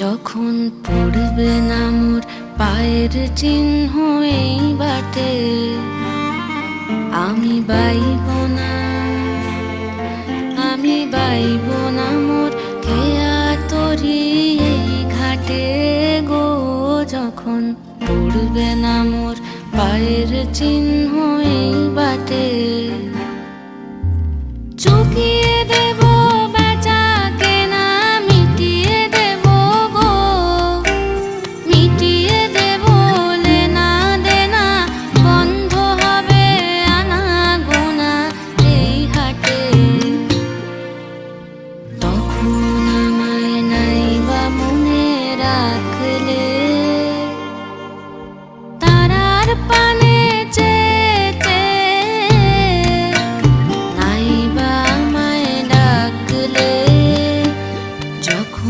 যখন পড়বে না মোর পায়ের চিহ্ন এই বাটে, আমি বাইব না, আমি বাইব না মোর খেয়া তরি এই ঘাটে গো। যখন পড়বে না মোর পায়ের চিহ্ন এই বাটে।